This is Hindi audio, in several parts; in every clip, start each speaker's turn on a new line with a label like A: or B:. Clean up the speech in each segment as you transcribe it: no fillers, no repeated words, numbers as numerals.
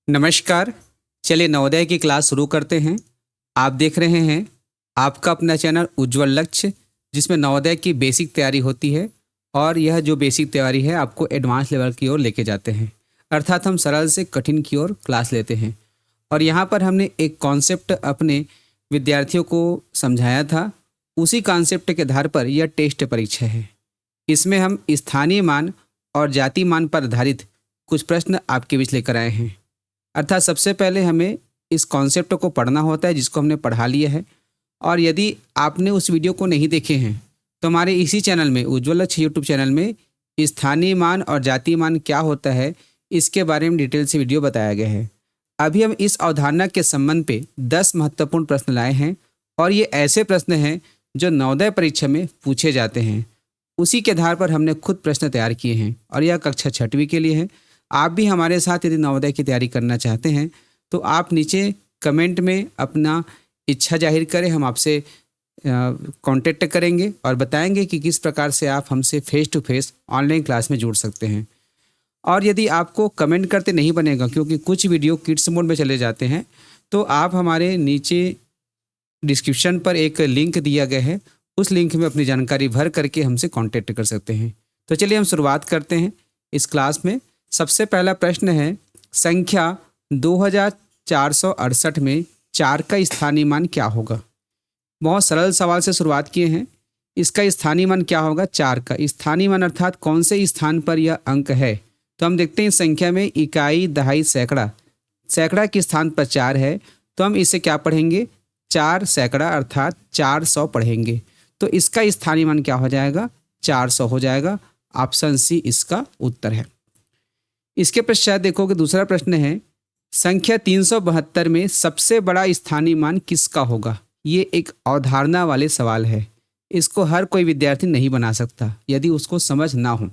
A: नमस्कार। चलिए नवोदय की क्लास शुरू करते हैं। आप देख रहे हैं आपका अपना चैनल उज्जवल लक्ष्य, जिसमें नवोदय की बेसिक तैयारी होती है और यह जो बेसिक तैयारी है आपको एडवांस लेवल की ओर लेके जाते हैं। अर्थात हम सरल से कठिन की ओर क्लास लेते हैं। और यहाँ पर हमने एक कॉन्सेप्ट अपने विद्यार्थियों को समझाया था। उसी कॉन्सेप्ट के आधार पर यह टेस्ट परीक्षा है। इसमें हम स्थानीय मान और जाति मान पर आधारित कुछ प्रश्न आपके बीच लेकर आए हैं। अर्थात सबसे पहले हमें इस कॉन्सेप्ट को पढ़ना होता है, जिसको हमने पढ़ा लिया है। और यदि आपने उस वीडियो को नहीं देखे हैं तो हमारे इसी चैनल में, उज्जवल लक्ष्य यूट्यूब चैनल में, स्थानीय मान और जातीय मान क्या होता है इसके बारे में डिटेल से वीडियो बताया गया है। अभी हम इस अवधारणा के संबंध पे 10 महत्वपूर्ण प्रश्न लाए हैं और ये ऐसे प्रश्न हैं जो नवोदय परीक्षा में पूछे जाते हैं। उसी के आधार पर हमने खुद प्रश्न तैयार किए हैं और यह कक्षा 6वीं के लिए है। आप भी हमारे साथ यदि नवोदय की तैयारी करना चाहते हैं तो आप नीचे कमेंट में अपना इच्छा जाहिर करें। हम आपसे कांटेक्ट करेंगे और बताएंगे कि किस प्रकार से आप हमसे face to face online class में जुड़ सकते हैं। और यदि आपको कमेंट करते नहीं बनेगा, क्योंकि कुछ वीडियो किड्स मोड में चले जाते हैं, तो आप हमारे नीचे डिस्क्रिप्शन पर एक लिंक दिया गया है, उस लिंक में अपनी जानकारी भर करके हमसे कांटेक्ट कर सकते हैं। तो चलिए हम शुरुआत करते हैं इस क्लास में। सबसे पहला प्रश्न है, संख्या 2468 में 4 का स्थानीय मान क्या होगा। बहुत सरल सवाल से शुरुआत किए हैं। इसका स्थानीय मान क्या होगा? 4 का स्थानीय मान अर्थात कौन से स्थान पर यह अंक है। तो हम देखते हैं संख्या में इकाई, दहाई, सैकड़ा। सैकड़ा के स्थान पर 4 है तो हम इसे क्या पढ़ेंगे? 4 सैकड़ा अर्थात 400 पढ़ेंगे। तो इसका स्थानीय मान क्या हो जाएगा? 400 हो जाएगा। ऑप्शन सी इसका उत्तर है। इसके पश्चात देखोगे दूसरा प्रश्न है, संख्या 372 में सबसे बड़ा स्थानीय मान किसका होगा। ये एक अवधारणा वाले सवाल है। इसको हर कोई विद्यार्थी नहीं बना सकता यदि उसको समझ ना हो।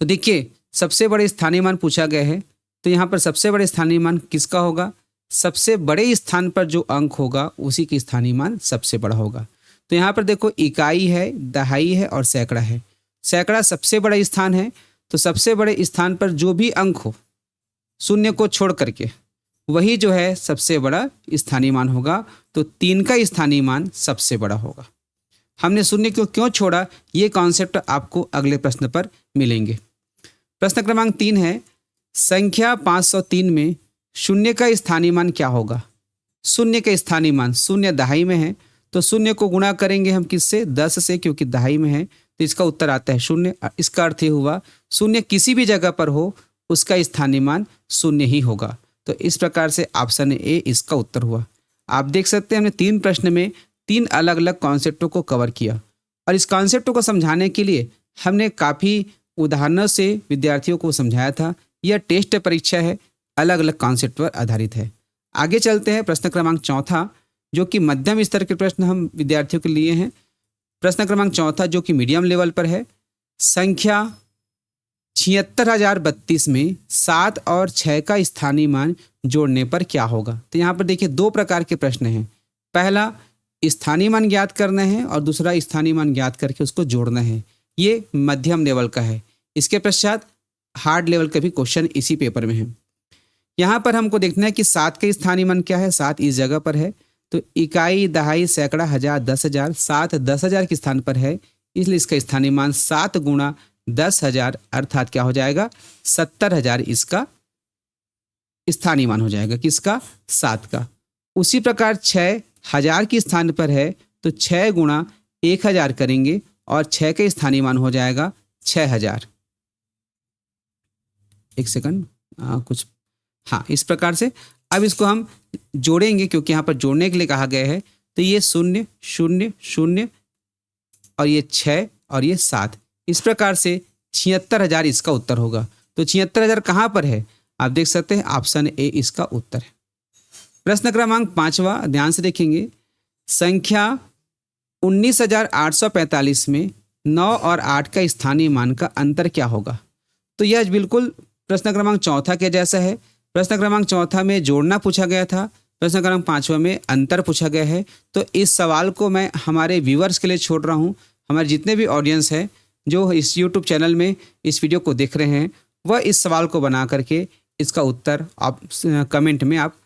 A: तो देखिए, सबसे बड़े स्थानीय मान पूछा गया है, तो यहाँ पर सबसे बड़े स्थानीय मान किसका होगा? सबसे बड़े स्थान पर जो अंक होगा उसी की स्थानीय मान सबसे बड़ा होगा। तो यहाँ पर देखो, इकाई है, दहाई है और सैकड़ा है। सैकड़ा सबसे बड़ा स्थान है, तो सबसे बड़े स्थान पर जो भी अंक हो शून्य को छोड़ करके, वही जो है सबसे बड़ा स्थानीय मान होगा। तो 3 का स्थानीय मान सबसे बड़ा होगा। हमने शून्य को क्यों छोड़ा, ये कॉन्सेप्ट आपको अगले प्रश्न पर मिलेंगे। प्रश्न क्रमांक 3 है, संख्या 503 में शून्य का स्थानीय मान क्या होगा। शून्य का स्थानीय मान, शून्य दहाई में है तो शून्य को गुणा करेंगे हम किससे? 10 से, क्योंकि दहाई में है तो इसका उत्तर आता है शून्य। इसका अर्थ ये हुआ शून्य किसी भी जगह पर हो उसका स्थानीय मान शून्य ही होगा। तो इस प्रकार से ऑप्शन ए इसका उत्तर हुआ। आप देख सकते हैं हमने 3 प्रश्न में 3 अलग अलग कॉन्सेप्टों को कवर किया और इस कॉन्सेप्टों को समझाने के लिए हमने काफ़ी उदाहरणों से विद्यार्थियों को समझाया था। यह टेस्ट परीक्षा है, अलग अलग कॉन्सेप्ट पर आधारित है। आगे चलते हैं प्रश्न क्रमांक 4, जो कि मध्यम स्तर के प्रश्न हम विद्यार्थियों के लिए हैं। प्रश्न क्रमांक 4 जो कि मीडियम लेवल पर है, संख्या 76,032 में 7 और 6 का स्थानीय मान जोड़ने पर क्या होगा। तो यहाँ पर देखिए 2 प्रकार के प्रश्न हैं। पहला स्थानीय मान ज्ञात करना है और दूसरा स्थानीय मान ज्ञात करके उसको जोड़ना है। ये मध्यम लेवल का है। इसके पश्चात हार्ड लेवल का भी क्वेश्चन इसी पेपर में है। यहाँ पर हमको देखना है कि 7 का स्थानीय मान क्या है। 7 इस जगह पर है, तो इकाई, दहाई, सैकड़ा, हजार, 10,000। 7 10,000 के स्थान पर है, इसलिए इसका स्थानीय मान 7 गुणा 10,000 अर्थात क्या हो जाएगा? 70,000 इसका स्थानीय मान हो जाएगा। किसका? 7 का। उसी प्रकार 6,000 के स्थान पर है तो 6 गुणा 1,000 करेंगे और 6 का स्थानीय मान हो जाएगा 6,000। एक सेकंड, इस प्रकार से अब इसको हम जोड़ेंगे, क्योंकि यहाँ पर जोड़ने के लिए कहा गया है। तो ये 0 0 0 और ये 6 और ये 7, इस प्रकार से 76,000 इसका उत्तर होगा। तो 76,000 कहाँ पर है? आप देख सकते हैं ऑप्शन ए इसका उत्तर है। प्रश्न क्रमांक 5, ध्यान से देखेंगे, संख्या 19,845 में 9 और 8 का स्थानीय मान का अंतर क्या होगा। तो यह बिल्कुल प्रश्न क्रमांक 4 के जैसा है। प्रश्न क्रमांक 4 में जोड़ना पूछा गया था, प्रश्न क्रमांक 5 में अंतर पूछा गया है। तो इस सवाल को मैं हमारे व्यूअर्स के लिए छोड़ रहा हूँ। हमारे जितने भी ऑडियंस है जो इस यूट्यूब चैनल में इस वीडियो को देख रहे हैं, वह इस सवाल को बना करके इसका उत्तर आप कमेंट में आप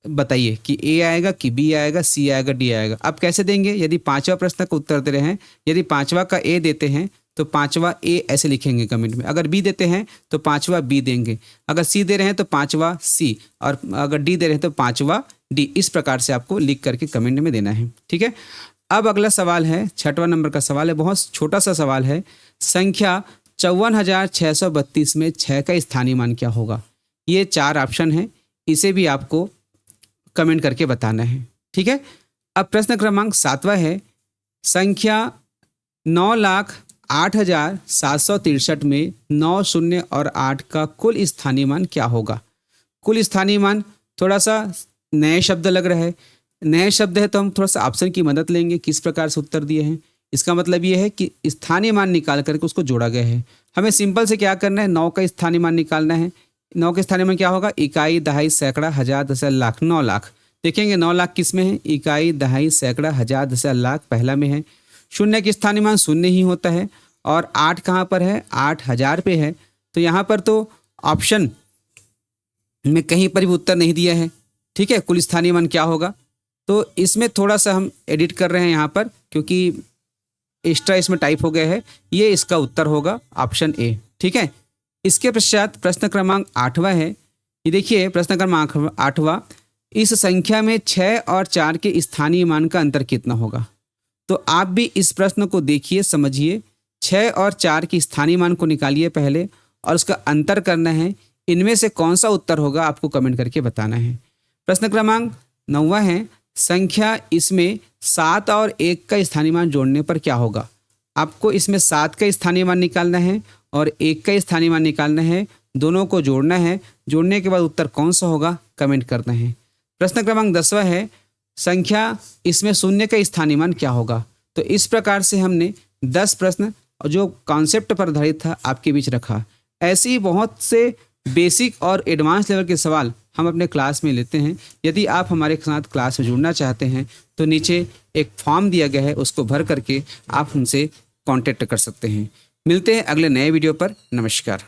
A: बताइए कि ए आएगा कि बी आएगा, सी आएगा, डी आएगा। अब कैसे देंगे? यदि पांचवा प्रश्न का उत्तर दे रहे हैं, यदि पांचवा का ए देते हैं तो पांचवा ए ऐसे लिखेंगे कमेंट में। अगर बी देते हैं तो पांचवा बी देंगे। अगर सी दे रहे हैं तो पांचवा सी, और अगर डी दे रहे हैं तो पांचवा डी। इस प्रकार से आपको लिख करके कमेंट में देना है। ठीक है। अब अगला सवाल है, 6वां नंबर का सवाल है, बहुत छोटा सा सवाल है। संख्या 54,632 में 6 का स्थानीय मान क्या होगा? ये 4 ऑप्शन है, इसे भी आपको कमेंट करके बताना है। ठीक है। अब प्रश्न क्रमांक 7वां है, संख्या 9,08,763 में 9 शून्य और 8 का कुल स्थानीय मान क्या होगा? कुल स्थानीय मान थोड़ा सा नए शब्द लग रहा है। नए शब्द है तो हम थोड़ा सा ऑप्शन की मदद लेंगे, किस प्रकार से उत्तर दिए हैं। इसका मतलब ये है कि स्थानीय मान निकाल करके उसको जोड़ा गया है। हमें सिंपल से क्या करना है, 9 का स्थानीय मान निकालना है। 9 के स्थानीय मान क्या होगा? इकाई, दहाई, सैकड़ा, हजार, दशमलव, लाख। 9 लाख। देखेंगे 9 लाख किस में है? इकाई, दहाई, सैकड़ा, हजार, दशमलव, लाख पहला में है। शून्य के स्थानीय मान शून्य ही होता है। और 8 कहाँ पर है? 8,000 पे है। तो यहाँ पर तो ऑप्शन में कहीं पर भी उत्तर नहीं दिया है। ठीक है। कुल स्थानीय मान क्या होगा? तो इसमें थोड़ा सा हम एडिट कर रहे हैं यहाँ पर, क्योंकि एक्स्ट्रा इसमें टाइप हो गया है। ये इसका उत्तर होगा ऑप्शन ए। ठीक है। इसके पश्चात प्रश्न क्रमांक 8वां है। ये देखिए प्रश्न क्रमांक 8वां, इस संख्या में 6 और 4 के स्थानीय मान का अंतर कितना होगा? तो आप भी इस प्रश्न को देखिए, समझिए। 6 और 4 के स्थानीय मान को निकालिए पहले, और उसका अंतर करना है। इनमें से कौन सा उत्तर होगा आपको कमेंट करके बताना है। प्रश्न क्रमांक 9वां है, संख्या इसमें 7 और 1 का स्थानीय मान जोड़ने पर क्या होगा? आपको इसमें 7 का स्थानीय मान निकालना है और 1 का स्थानीय मान निकालना है। दोनों को जोड़ना है। जोड़ने के बाद उत्तर कौन सा होगा कमेंट करना है। प्रश्न क्रमांक 10वां है, संख्या इसमें शून्य का स्थानीय मान क्या होगा? तो इस प्रकार से हमने 10 प्रश्न जो कॉन्सेप्ट पर आधारित था आपके बीच रखा। ऐसे ही बहुत से बेसिक और एडवांस लेवल के सवाल हम अपने क्लास में लेते हैं। यदि आप हमारे साथ क्लास में जुड़ना चाहते हैं तो नीचे एक फॉर्म दिया गया है, उसको भर करके आप हमसे कांटेक्ट कर सकते हैं। मिलते हैं अगले नए वीडियो पर। नमस्कार।